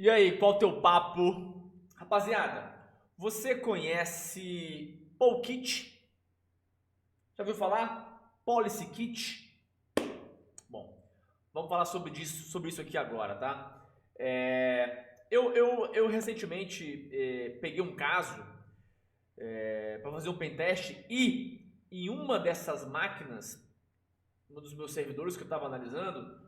E aí, qual o teu papo? Rapaziada, você conhece Polkit? Já ouviu falar? Policy Kit? Bom, vamos falar sobre isso aqui agora, tá? Eu recentemente peguei um caso para fazer um pentest e em uma dessas máquinas, um dos meus servidores que eu estava analisando,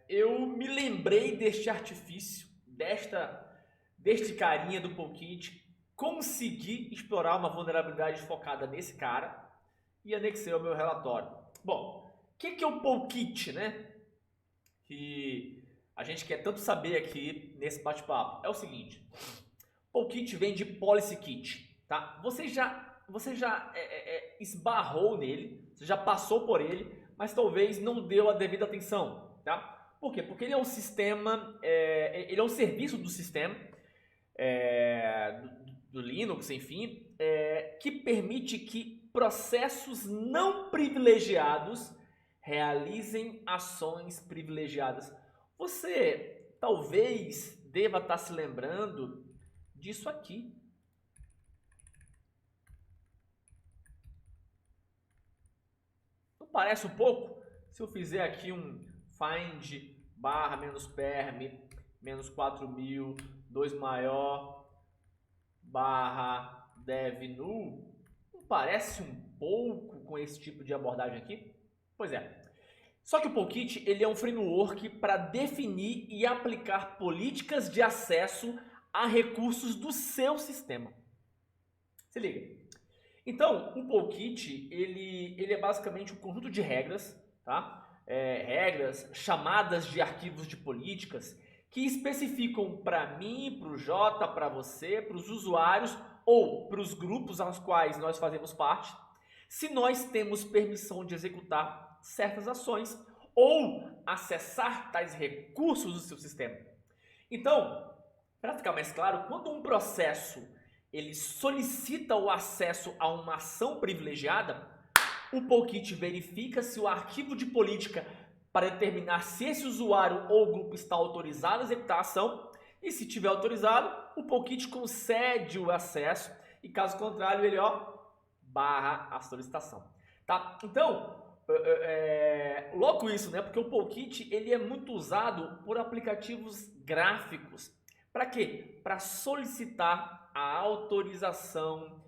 eu me lembrei deste artifício, deste carinha do Polkit, consegui explorar uma vulnerabilidade focada nesse cara e anexei ao meu relatório. Bom, o que é o Polkit, né? Que a gente quer tanto saber aqui nesse bate-papo. É o seguinte, Polkit vem de Policy Kit, tá? Você já esbarrou nele, você já passou por ele, mas talvez não deu a devida atenção, tá? Por quê? Porque ele é um sistema, ele é um serviço do sistema, do Linux, enfim, que permite que processos não privilegiados realizem ações privilegiadas. Você talvez deva estar se lembrando disso aqui. Não parece um pouco? Se eu fizer aqui um find barra menos perm menos 4000 2 maior barra dev null, não parece um pouco com esse tipo de abordagem aqui? Pois é. Só que o Polkit ele é um framework para definir e aplicar políticas de acesso a recursos do seu sistema. Se liga. Então, o Polkit ele é basicamente um conjunto de regras, tá? Regras, chamadas de arquivos de políticas que especificam para mim, para o Jota, para você, para os usuários ou para os grupos aos quais nós fazemos parte, se nós temos permissão de executar certas ações ou acessar tais recursos do seu sistema. Então, para ficar mais claro, quando um processo ele solicita o acesso a uma ação privilegiada, o Polkit verifica se o arquivo de política para determinar se esse usuário ou grupo está autorizado a executar a ação, e se tiver autorizado, o Polkit concede o acesso, e caso contrário, ele barra a solicitação. Tá? Então, louco isso, né? Porque o Polkit ele é muito usado por aplicativos gráficos. Para quê? Para solicitar a autorização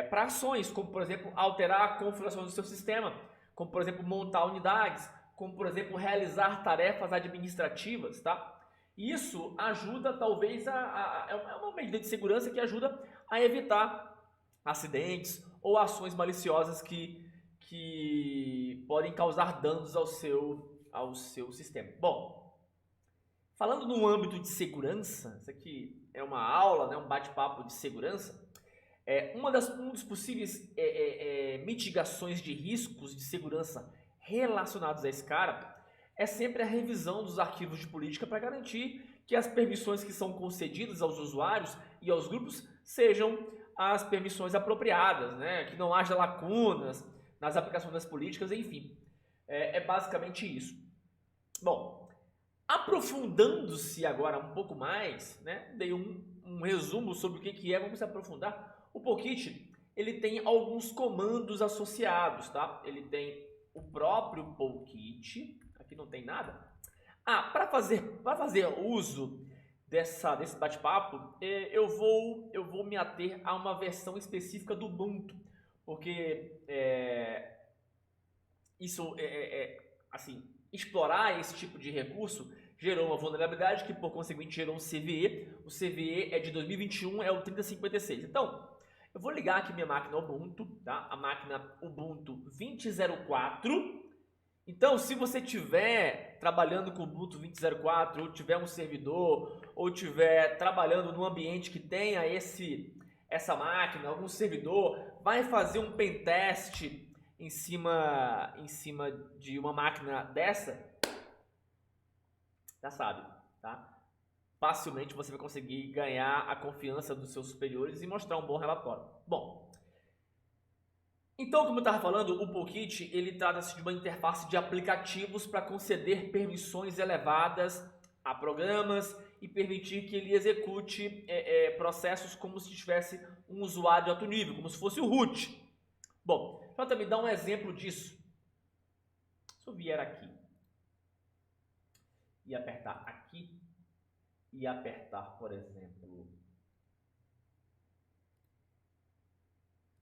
para ações, como por exemplo alterar a configuração do seu sistema, como por exemplo montar unidades, como por exemplo realizar tarefas administrativas, tá? Isso ajuda talvez é uma medida de segurança que ajuda a evitar acidentes ou ações maliciosas que podem causar danos ao seu sistema. Bom, falando no âmbito de segurança, isso aqui é uma aula, né, um bate-papo de segurança. Um dos possíveis mitigações de riscos de segurança relacionados a esse cara é sempre a revisão dos arquivos de política para garantir que as permissões que são concedidas aos usuários e aos grupos sejam as permissões apropriadas, né? Que não haja lacunas nas aplicações das políticas, enfim. É basicamente isso. Bom, aprofundando-se agora um pouco mais, né? Dei um resumo sobre o que é, vamos se aprofundar. O Polkit, ele tem alguns comandos associados, tá? Ele tem o próprio Polkit, aqui não tem nada. Para fazer uso desse bate-papo, eu vou me ater a uma versão específica do Ubuntu, porque assim, explorar esse tipo de recurso gerou uma vulnerabilidade que por conseguinte gerou um CVE. O CVE é de 2021, é o 3056. Então, eu vou ligar aqui minha máquina Ubuntu, tá? A máquina Ubuntu 2004. Então, se você estiver trabalhando com Ubuntu 2004, ou tiver um servidor, ou estiver trabalhando num ambiente que tenha essa máquina, algum servidor, vai fazer um pentest em cima de uma máquina dessa, já sabe, tá? Facilmente você vai conseguir ganhar a confiança dos seus superiores e mostrar um bom relatório. Bom, então, como eu estava falando, o Polkit ele trata-se de uma interface de aplicativos para conceder permissões elevadas a programas e permitir que ele execute processos como se tivesse um usuário de alto nível, como se fosse o root. Bom, deixa eu me dar um exemplo disso. Se eu vier aqui e apertar aqui e apertar, por exemplo,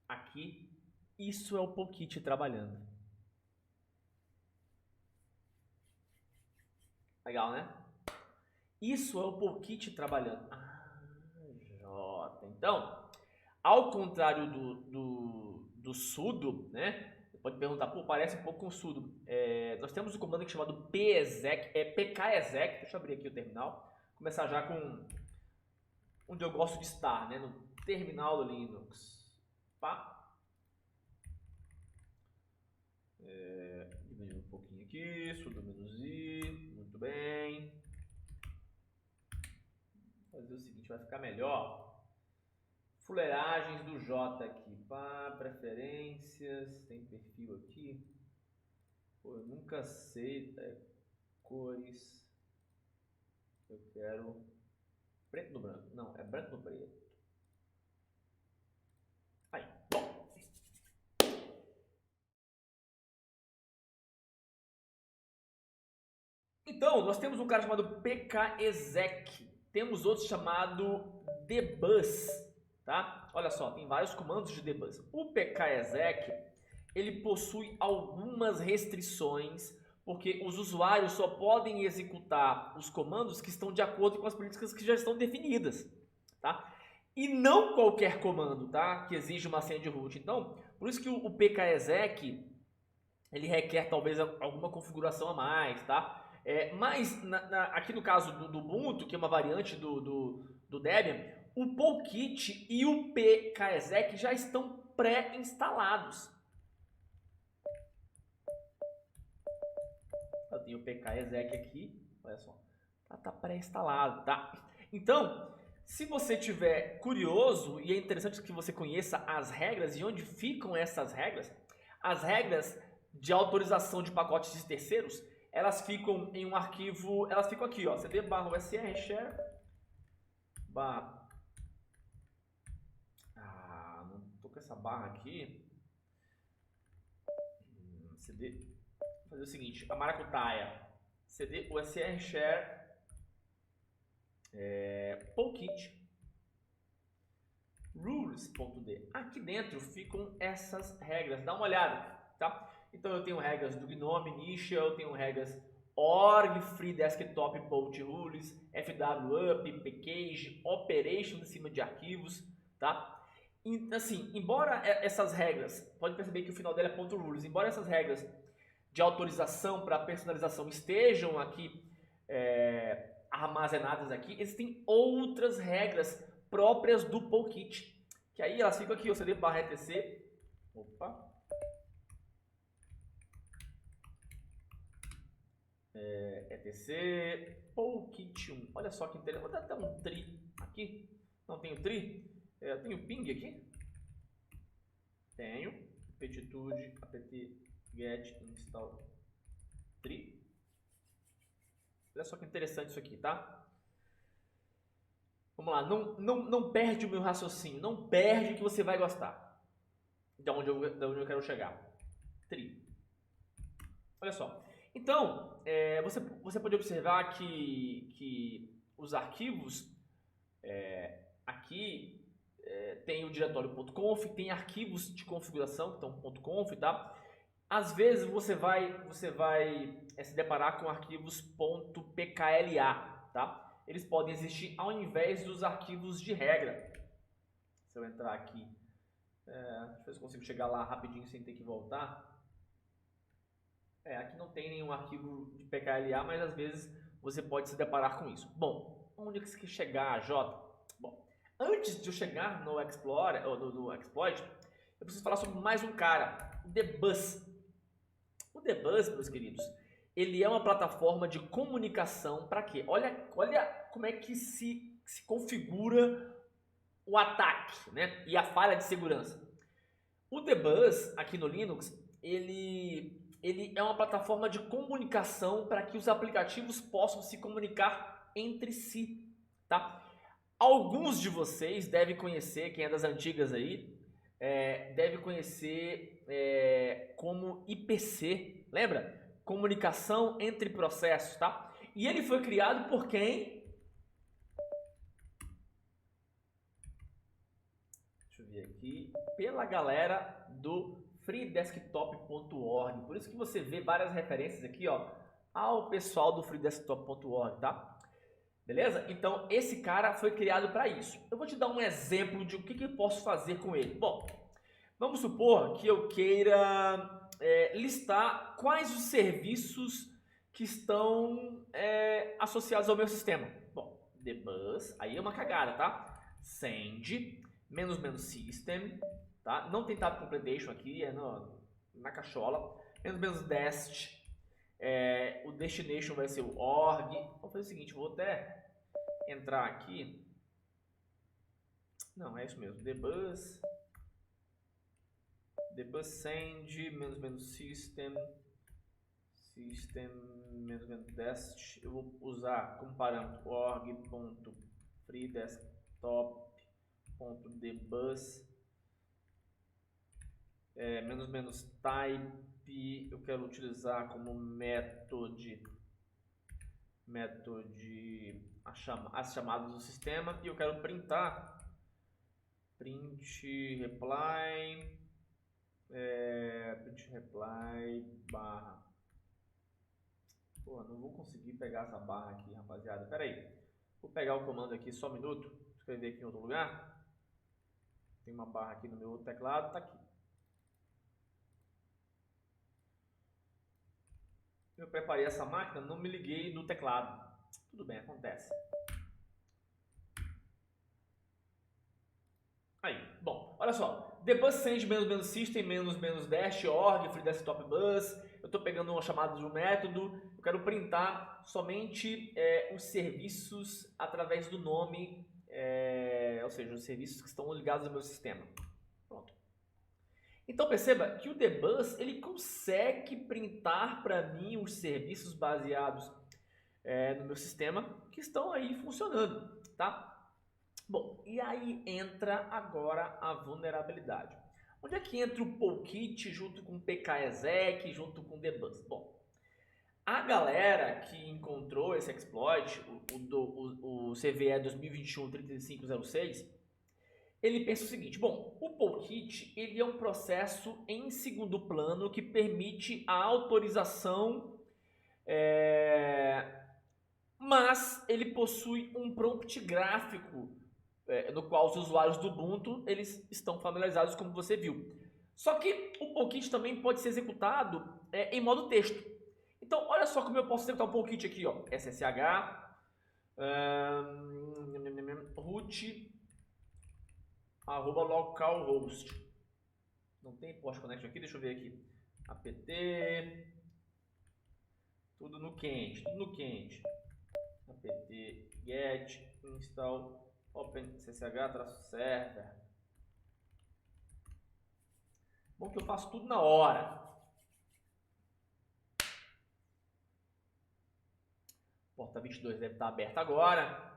aqui, isso é o Polkit trabalhando. Legal, né? Isso é o Polkit trabalhando. Jota. Então, ao contrário do sudo, né? Você pode perguntar, pô, parece um pouco com sudo. Nós temos um comando aqui chamado pexec, pkexec. Deixa eu abrir aqui o terminal. Começar já com onde eu gosto de estar, né? No terminal do Linux. Pá. Diminuir um pouquinho aqui, sudo -i, muito bem. Vou fazer o seguinte, vai ficar melhor. Fuleiragens do J aqui, pá, preferências, tem perfil aqui. Pô, eu nunca sei, cores. Eu quero preto no branco, não, é branco no preto. Aí, bom. Então, nós temos um cara chamado pkexec, temos outro chamado debus, tá? Olha só, tem vários comandos de debus. O pkexec, ele possui algumas restrições, porque os usuários só podem executar os comandos que estão de acordo com as políticas que já estão definidas, tá? E não qualquer comando, tá? Que exige uma senha de root. Então, por isso que o pkexec, ele requer talvez alguma configuração a mais, tá? Mas aqui no caso do Ubuntu, que é uma variante do Debian, o Polkit e o pkexec já estão pré-instalados. Eu tenho o pkexec aqui, olha só, tá pré-instalado, tá? Então, se você tiver curioso, e é interessante que você conheça as regras e onde ficam essas regras, as regras de autorização de pacotes de terceiros, elas ficam em um arquivo, elas ficam aqui, ó, cd/usr share barra, não tô com essa barra aqui, cd, vou fazer o seguinte, a maracutaia, cd usr share polkit rules.d. Aqui dentro ficam essas regras, dá uma olhada, tá? Então eu tenho regras do GNOME, Initial, eu tenho regras org, free desktop, polt rules, fwup, pkage, operation em cima de arquivos, tá? E, assim, embora essas regras, pode perceber que o final dela é .rules, embora essas regras de autorização para personalização estejam aqui armazenadas aqui, existem outras regras próprias do Polkit, que aí elas ficam aqui, o cd/etc, etc Polkit 1, olha só que interessante, vou dar até um tri aqui, não tenho tri, eu tenho ping aqui, tenho, aptitude, apt get install tri, olha só que interessante isso aqui, tá? Vamos lá, não perde o meu raciocínio, não perde que você vai gostar de onde eu quero chegar. Tri. Olha só. Então, você pode observar que os arquivos aqui tem o diretório .conf, tem arquivos de configuração, então .conf, tá? Às vezes você vai se deparar com arquivos .pkla, tá? Eles podem existir ao invés dos arquivos de regra. Se eu entrar aqui, deixa eu ver se eu consigo chegar lá rapidinho sem ter que voltar. Aqui não tem nenhum arquivo de pkla, mas às vezes você pode se deparar com isso. Bom, onde é que você quer chegar, Jota? Bom, antes de eu chegar no Explorer, ou no Exploit, eu preciso falar sobre mais um cara, o Debus. O Debus, meus queridos, ele é uma plataforma de comunicação para quê? Olha como é que se configura o ataque, né? E a falha de segurança. O Debus, aqui no Linux, ele ele é uma plataforma de comunicação para que os aplicativos possam se comunicar entre si, tá? Alguns de vocês devem conhecer, quem é das antigas aí, deve conhecer como IPC, lembra? Comunicação entre processos, tá? E ele foi criado por quem? Deixa eu ver aqui. Pela galera do freedesktop.org. Por isso que você vê várias referências aqui, ó, ao pessoal do freedesktop.org, tá? Beleza? Então, esse cara foi criado para isso. Eu vou te dar um exemplo de o que eu posso fazer com ele. Bom, vamos supor que eu queira listar quais os serviços que estão associados ao meu sistema. Bom, dbus, aí é uma cagada, tá? Send, -- system, tá? Não tem tab completion aqui, na cachola. -- dest, o destination vai ser o org. Vou fazer o seguinte, vou até entrar aqui. Não, é isso mesmo. Dbus send, -- system, -- dest. Eu vou usar como parâmetro org.freedesktop.dbus, -- type. Eu quero utilizar como método as chamadas do sistema, e eu quero printar print reply barra. Porra, não vou conseguir pegar essa barra aqui, rapaziada. Pera aí, vou pegar o comando aqui só um minuto, escrever aqui em outro lugar. Tem uma barra aqui no meu outro teclado, tá aqui. Eu preparei essa máquina, não me liguei no teclado. Tudo bem, acontece. Aí, bom, olha só. Dbus send -- system -- dash org freedesktop bus. Eu estou pegando uma chamada de um método. Eu quero printar somente os serviços através do nome, ou seja, os serviços que estão ligados ao meu sistema. Pronto. Então perceba que o dbus ele consegue printar para mim os serviços baseados no meu sistema que estão aí funcionando, tá? Bom, e aí entra agora a vulnerabilidade. Onde é que entra o Polkit junto com o pkexec, junto com o dbus? Bom, a galera que encontrou esse exploit, o CVE 2021-3506, ele pensa o seguinte: bom, o Polkit ele é um processo em segundo plano que permite a autorização, mas ele possui um prompt gráfico no qual os usuários do Ubuntu eles estão familiarizados, como você viu. Só que o Polkit também pode ser executado em modo texto. Então, olha só como eu posso executar o Polkit aqui, ó. ssh root @localhost. Não tem post connection aqui, deixa eu ver aqui. apt, tudo no quente, apt get install open ssh-server. Bom que eu faço tudo na hora. Porta 22 deve estar aberta agora.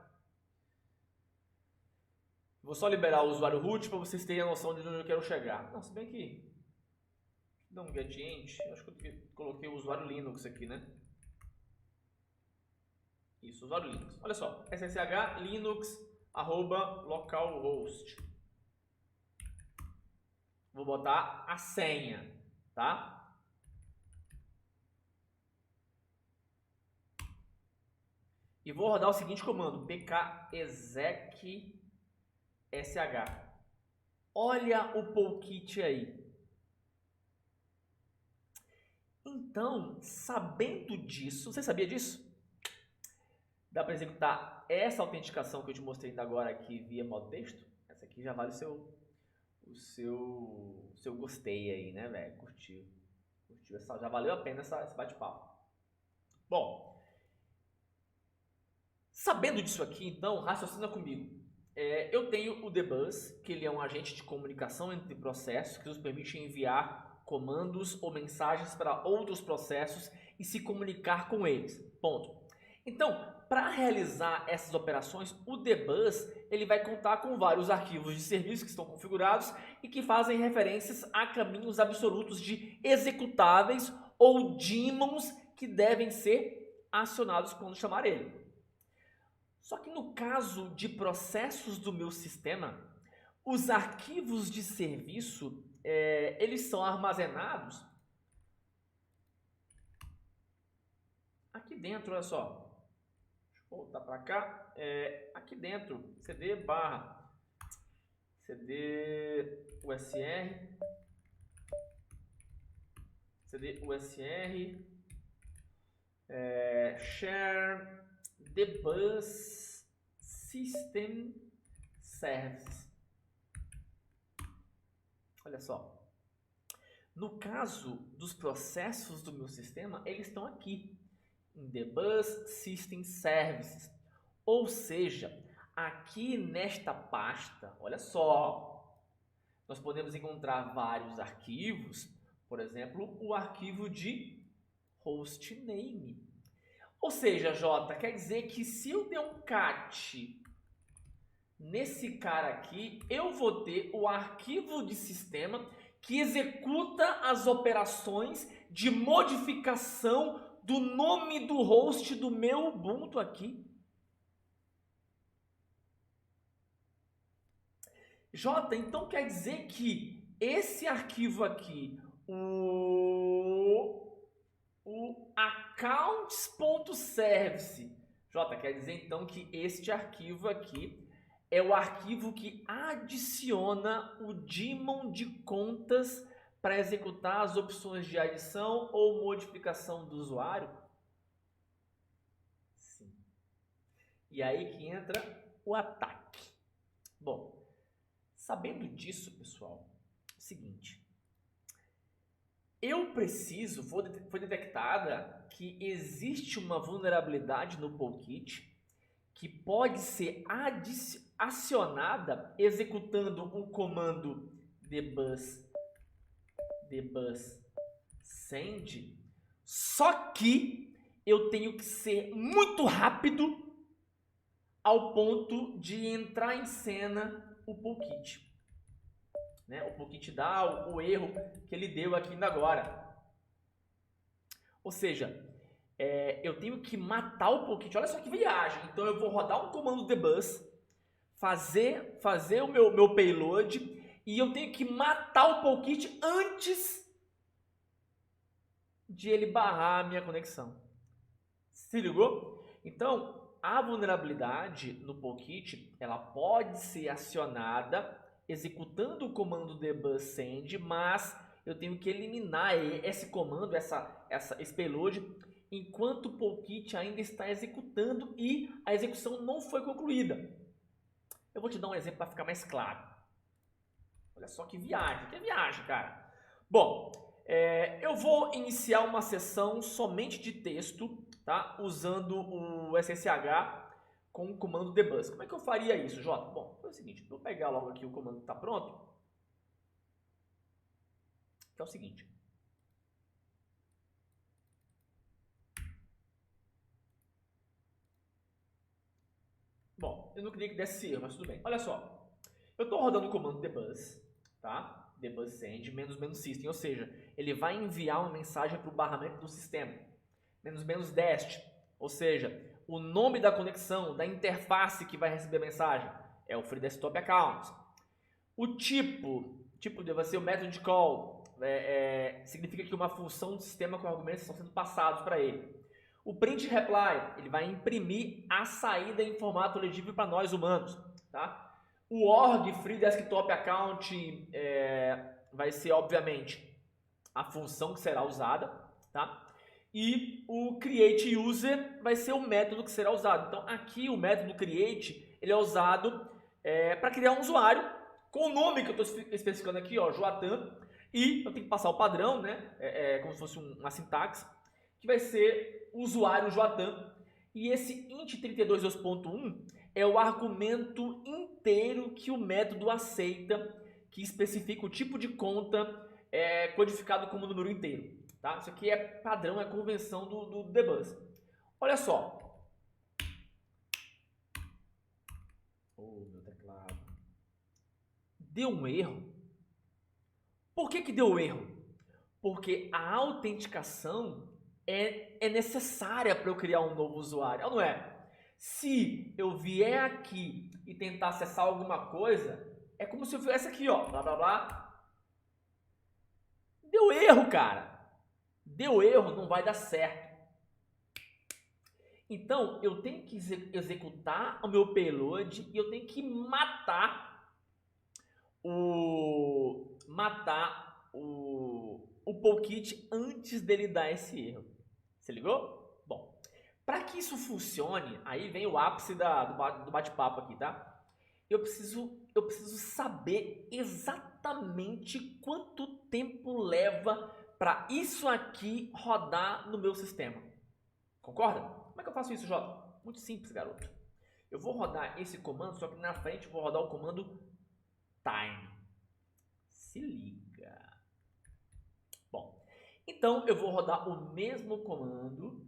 Vou só liberar o usuário root para vocês terem a noção de onde eu quero chegar. Não, se bem que não get int, acho que eu coloquei o usuário Linux aqui, né? Isso, usuário Linux. Olha só, ssh linux @localhost. Vou botar a senha, tá? E vou rodar o seguinte comando: pkexec sh. Olha o Polkit aí. Então, sabendo disso, você sabia disso? Dá para executar essa autenticação que eu te mostrei ainda agora aqui via modo texto? Essa aqui já vale o seu gostei aí, né, velho? Curtiu. Já valeu a pena esse bate-papo. Bom, sabendo disso aqui, então, raciocina comigo. Eu tenho o dbus, que ele é um agente de comunicação entre processos que nos permite enviar comandos ou mensagens para outros processos e se comunicar com eles. Ponto. Então, para realizar essas operações, o dbus ele vai contar com vários arquivos de serviço que estão configurados e que fazem referências a caminhos absolutos de executáveis ou daemons que devem ser acionados quando chamar ele. Só que no caso de processos do meu sistema, os arquivos de serviço eles são armazenados aqui dentro, olha só. Voltar para cá, aqui dentro, cd usr, share dbus system services. Olha só, no caso dos processos do meu sistema, eles estão aqui em dbus system services, ou seja, aqui nesta pasta, olha só, nós podemos encontrar vários arquivos, por exemplo, o arquivo de hostname. Ou seja, Jota, quer dizer que se eu der um cat nesse cara aqui, eu vou ter o arquivo de sistema que executa as operações de modificação do nome do host do meu Ubuntu aqui. Jota, então quer dizer que esse arquivo aqui, o accounts.service, Jota, quer dizer então que este arquivo aqui é o arquivo que adiciona o daemon de contas para executar as opções de adição ou modificação do usuário? Sim. E aí que entra o ataque. Bom, sabendo disso, pessoal, é o seguinte. Foi detectada que existe uma vulnerabilidade no Polkit que pode ser acionada executando um comando dbus send, só que eu tenho que ser muito rápido ao ponto de entrar em cena o Polkit. Né? O Polkit dá o erro que ele deu aqui ainda agora. Ou seja, eu tenho que matar o Polkit. Olha só que viagem. Então eu vou rodar um comando dbus, fazer o meu payload, e eu tenho que matar o Polkit antes de ele barrar a minha conexão. Se ligou? Então, a vulnerabilidade no Polkit, ela pode ser acionada executando o comando dbus send, mas eu tenho que eliminar esse comando, esse payload, enquanto o Polkit ainda está executando e a execução não foi concluída. Eu vou te dar um exemplo para ficar mais claro. Olha só que viagem, cara. Bom, eu vou iniciar uma sessão somente de texto, tá? Usando o SSH com o comando dbus. Como é que eu faria isso, Jota? Bom, é o seguinte, vou pegar logo aqui o comando que está pronto. Que é o seguinte. Bom, eu não queria que desse erro, mas tudo bem. Olha só. Eu estou rodando o comando dbus, tá? Dbus send --system, ou seja, ele vai enviar uma mensagem para o barramento do sistema. --dest, ou seja, o nome da conexão, da interface que vai receber a mensagem é o Free Desktop Account. O tipo vai ser o método de call, significa que uma função do sistema com argumentos estão sendo passados para ele. O print reply, ele vai imprimir a saída em formato legível para nós humanos, tá? O org Free Desktop Account vai ser, obviamente, a função que será usada, tá? E o create user vai ser o método que será usado. Então, aqui o método create, ele é usado para criar um usuário com o nome que eu estou especificando aqui, ó, Joatan, e eu tenho que passar o padrão, né? Como se fosse uma sintaxe, que vai ser o usuário Joatan. E esse int32.1 é o argumento inteiro que o método aceita, que especifica o tipo de conta é codificado como número inteiro, tá? Isso aqui é padrão, é convenção do debug. Olha só. Oh, meu teclado. Deu um erro. Por que deu erro? Porque a autenticação é necessária para eu criar um novo usuário, não é? Se eu vier aqui e tentar acessar alguma coisa, é como se eu viesse aqui, ó, blá blá blá. Deu erro, cara. Deu erro, não vai dar certo. Então, eu tenho que executar o meu payload e eu tenho que matar o Polkit antes dele dar esse erro. Você ligou? Bom, para que isso funcione, aí vem o ápice do bate-papo aqui, tá? Eu preciso saber exatamente quanto tempo leva para isso aqui rodar no meu sistema. Concorda? Como é que eu faço isso, Jota? Muito simples, garoto. Eu vou rodar esse comando, só que na frente eu vou rodar o comando time. Se liga. Bom, então eu vou rodar o mesmo comando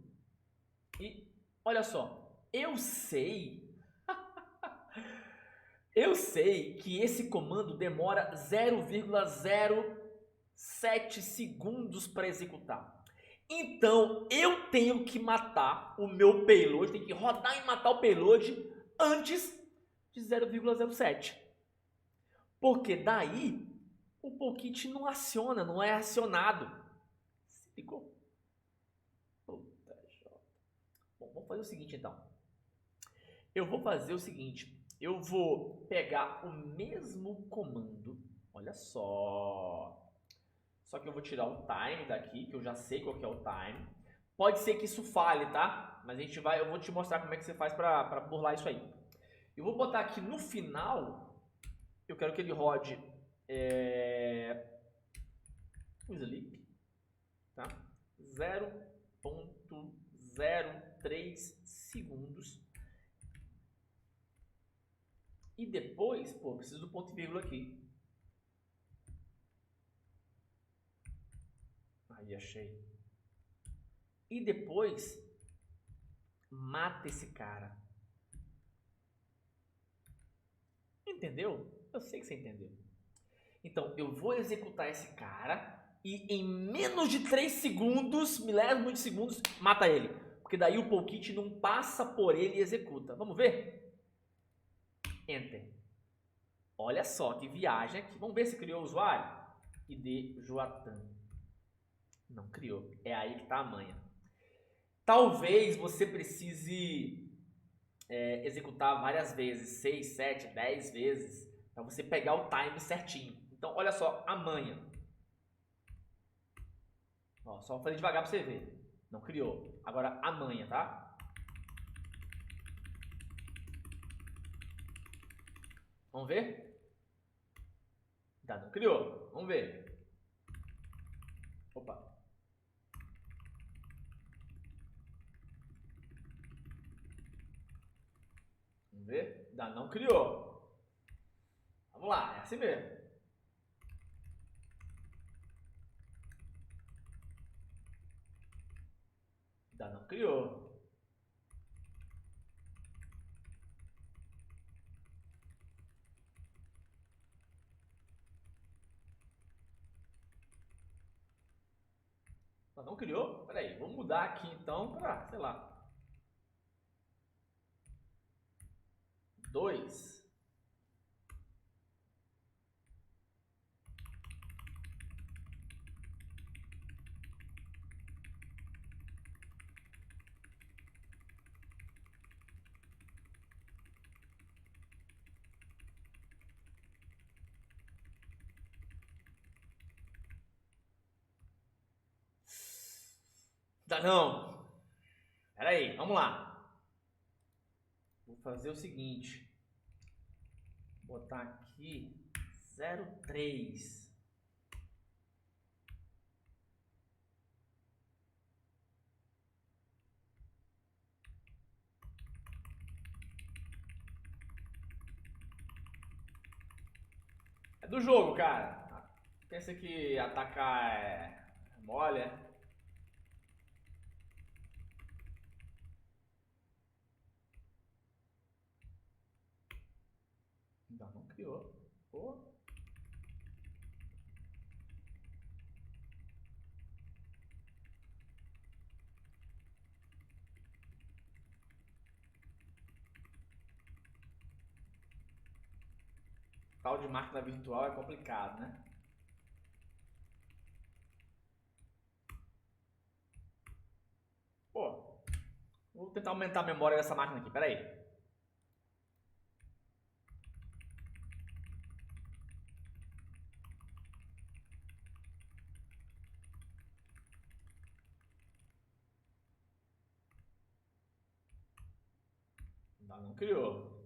e olha só, eu sei que esse comando demora 0,07 segundos para executar. Então, eu tenho que matar o meu payload, tenho que rodar e matar o payload antes de 0,07. Porque daí o Polkit não aciona, não é acionado. Se ligou? Puta jota. Bom, vamos fazer o seguinte então. Eu vou fazer o seguinte. Eu vou pegar o mesmo comando. Olha só. Só que eu vou tirar o time daqui, que eu já sei qual que é o time. Pode ser que isso falhe, tá? Mas eu vou te mostrar como é que você faz para burlar isso aí. Eu vou botar aqui no final, eu quero que ele rode o sleep, tá? 0,03 segundos. E depois, pô, preciso do ponto e vírgula aqui. Aí, achei. E depois, mata esse cara. Entendeu? Eu sei que você entendeu. Então, eu vou executar esse cara e em menos de 3 segundos, milésimos de segundos, mata ele. Porque daí o Polkit não passa por ele e executa. Vamos ver? Enter. Olha só que viagem aqui. Vamos ver se criou o usuário. ID Joatan. Não criou. É aí que está a manha. Talvez você precise executar várias vezes. 6, 7, 10 vezes. Para você pegar o time certinho. Então, olha só a manha. Ó, só vou fazer devagar para você ver. Não criou. Agora a manha, tá? Vamos ver? Tá, não criou. Vamos ver. Opa. Vamos ver? Ainda não criou. Vamos lá, é assim mesmo. Ainda não criou. Ainda não criou? Peraí, vamos mudar aqui então para, sei lá, 2. Ainda não. Peraí, vamos lá. Vou fazer o seguinte. Vou botar aqui 0,3. É do jogo, cara. Pensa que atacar é mole, é? Não criou. Pô. Tal de máquina virtual é complicado, né? Pô, vou tentar aumentar a memória dessa máquina aqui, peraí. Não criou.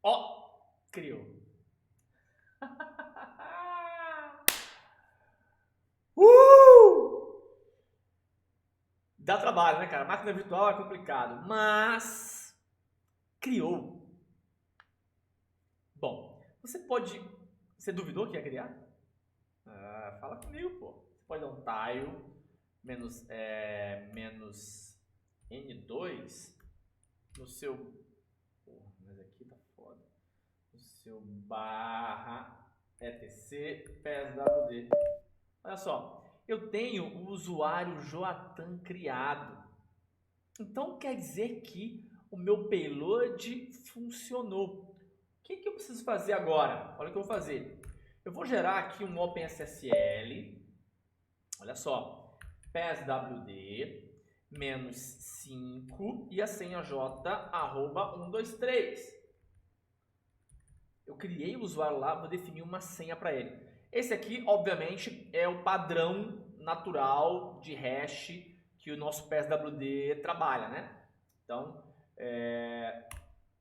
Ó, criou. Dá trabalho, né, cara? Máquina virtual é complicado, mas criou. Bom, você pode... Você duvidou que ia criar? Fala comigo, pô. Você pode dar um tile menos N2 no seu... Porra, mas aqui tá foda. No seu barra etc PSWD. Olha só, eu tenho o usuário Joatan criado. Então quer dizer que o meu payload funcionou. O que eu preciso fazer agora? Olha o que eu vou fazer. Eu vou gerar aqui um OpenSSL. Olha só. PSWD menos 5 e a senha j@123. Eu criei o usuário lá, vou definir uma senha para ele. Esse aqui, obviamente, é o padrão natural de hash que o nosso PSWD trabalha, né? Então,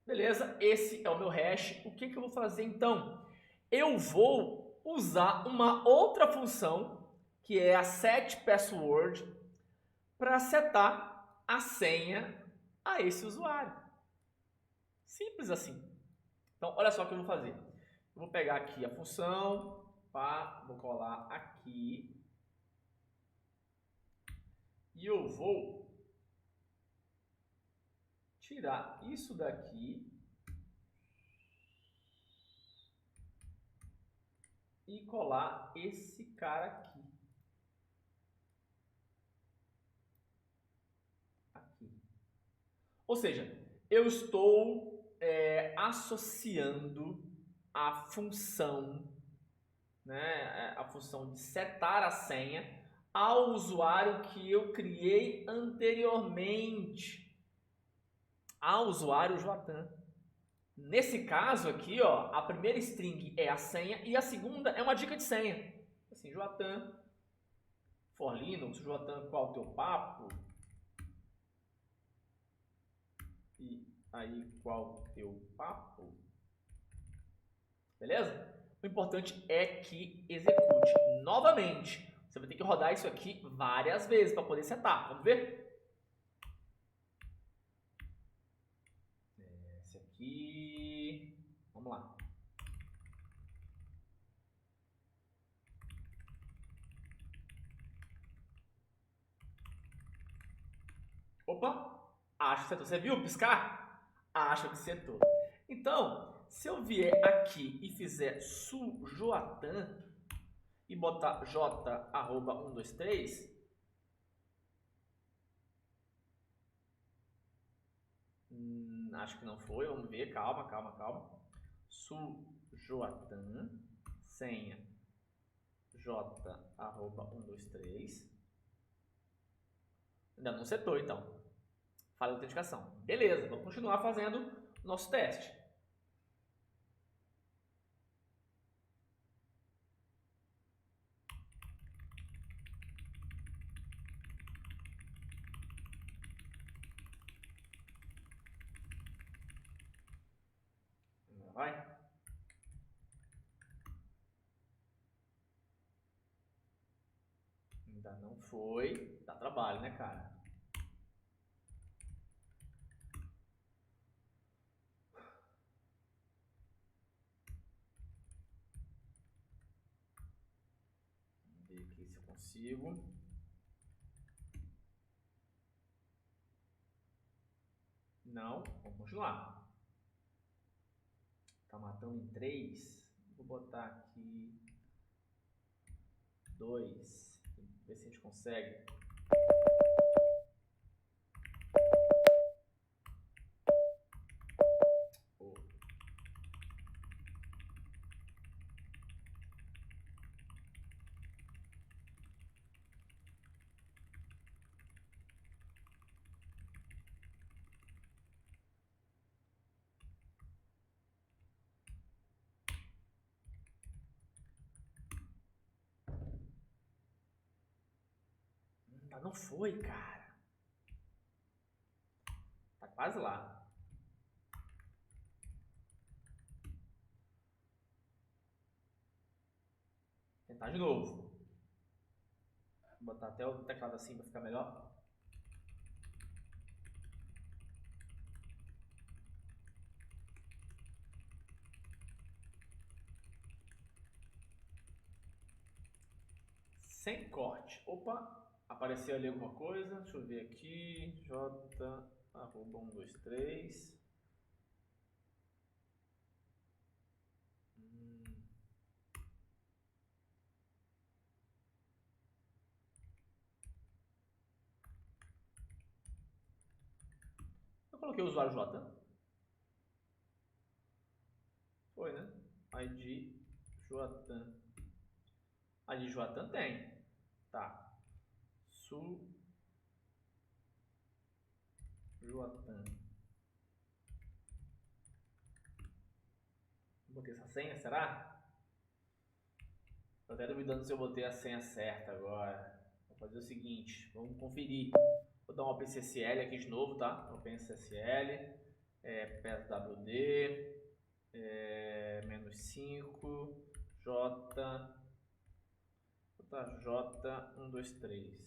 beleza, esse é o meu hash. O que eu vou fazer então? Eu vou usar uma outra função, que é a setPassword, para setar a senha a esse usuário. Simples assim. Então, olha só o que eu vou fazer. Eu vou pegar aqui a função, vou colar aqui. E eu vou tirar isso daqui e colar esse cara aqui. Ou seja, eu estou associando a função, né, a função de setar a senha ao usuário que eu criei anteriormente, ao usuário Joatan. Nesse caso aqui, ó, a primeira string é a senha e a segunda é uma dica de senha. Assim, Joatan, for Linux, Joatan, qual o teu papo? E aí, qual o teu papo? Beleza? O importante é que execute. Novamente, você vai ter que rodar isso aqui várias vezes para poder setar. Vamos ver? Esse aqui... Vamos lá. Opa! Acho que setou. Você viu piscar? Acho que setou. Então, se eu vier aqui e fizer sujoatan e botar j@123, acho que não foi, vamos ver, calma. Sujoatan, senha j@123. Ainda não setou, então. Falha de autenticação. Beleza, vamos continuar fazendo nosso teste. Vai. Ainda não foi. Dá trabalho, né, cara? Vamos ver aqui se eu consigo. Não, vamos continuar. Tá matando em 3. Vou botar aqui 2. Ver se a gente consegue. Oh. Não foi, cara. Tá quase lá. Tentar de novo. Vou botar até o teclado assim para ficar melhor. Sem corte. Opa, apareceu ali alguma coisa. Deixa eu ver aqui. J@123. Eu coloquei o usuário J. Foi, né? ID Joatan. ID Joatan tem. Tá. Su Joatan. Botei essa senha, será? Tô até duvidando se eu botei a senha certa agora. Vou fazer o seguinte, vamos conferir. Vou dar um OpenSSL aqui de novo, tá? OpenSSL, PSWD, -5, J, J123,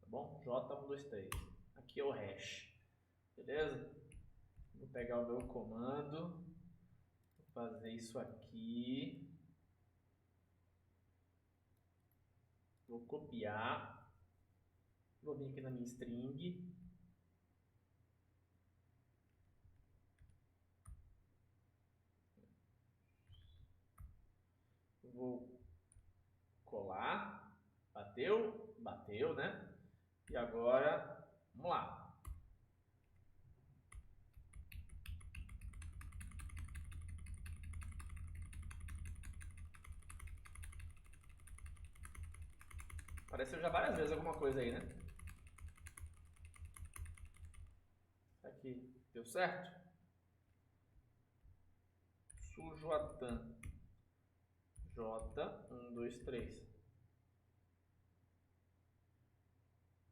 tá bom? J123. Aqui é o hash, beleza? Vou pegar o meu comando, vou fazer isso aqui. Vou copiar, vou vir aqui na minha string, vou colar, bateu, né? E agora, vamos lá. Apareceu já várias vezes alguma coisa aí, né? Aqui, deu certo? Sujoatan. J123.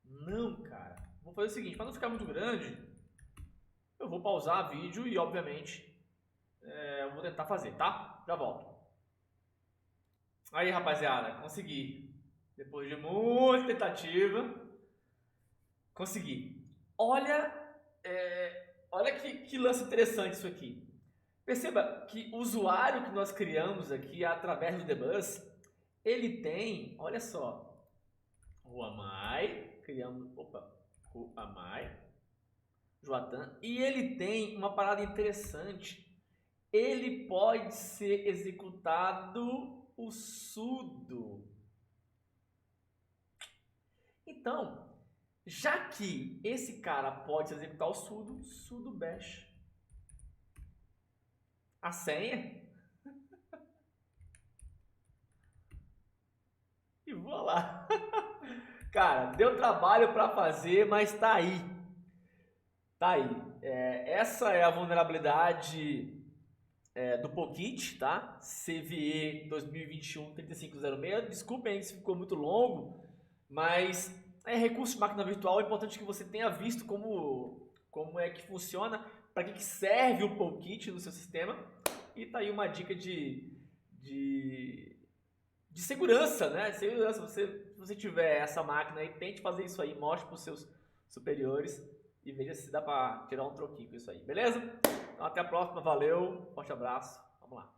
Não, cara. Vou fazer o seguinte, para não ficar muito grande, eu vou pausar o vídeo e, obviamente, eu vou tentar fazer, tá? Já volto. Aí, rapaziada, consegui. Depois de muita tentativa, consegui. Olha, olha que lance interessante isso aqui. Perceba que o usuário que nós criamos aqui através do Dbus, ele tem, olha só, Ruamai, criamos, Ruamai, Joatan, e ele tem uma parada interessante. Ele pode ser executado o sudo. Então, já que esse cara pode executar o sudo bash. A senha. E vou lá. Cara, deu trabalho para fazer, mas tá aí. Tá aí. Essa é a vulnerabilidade do Pocket, tá? CVE 2021-3506. Desculpem se ficou muito longo, mas é recurso de máquina virtual. É importante que você tenha visto como é que funciona, para que serve o Pocket no seu sistema. E tá aí uma dica de de segurança, né? Segurança, se você tiver essa máquina aí, tente fazer isso aí, mostre para os seus superiores e veja se dá para tirar um troquinho com isso aí, beleza? Então até a próxima, valeu, forte abraço, vamos lá.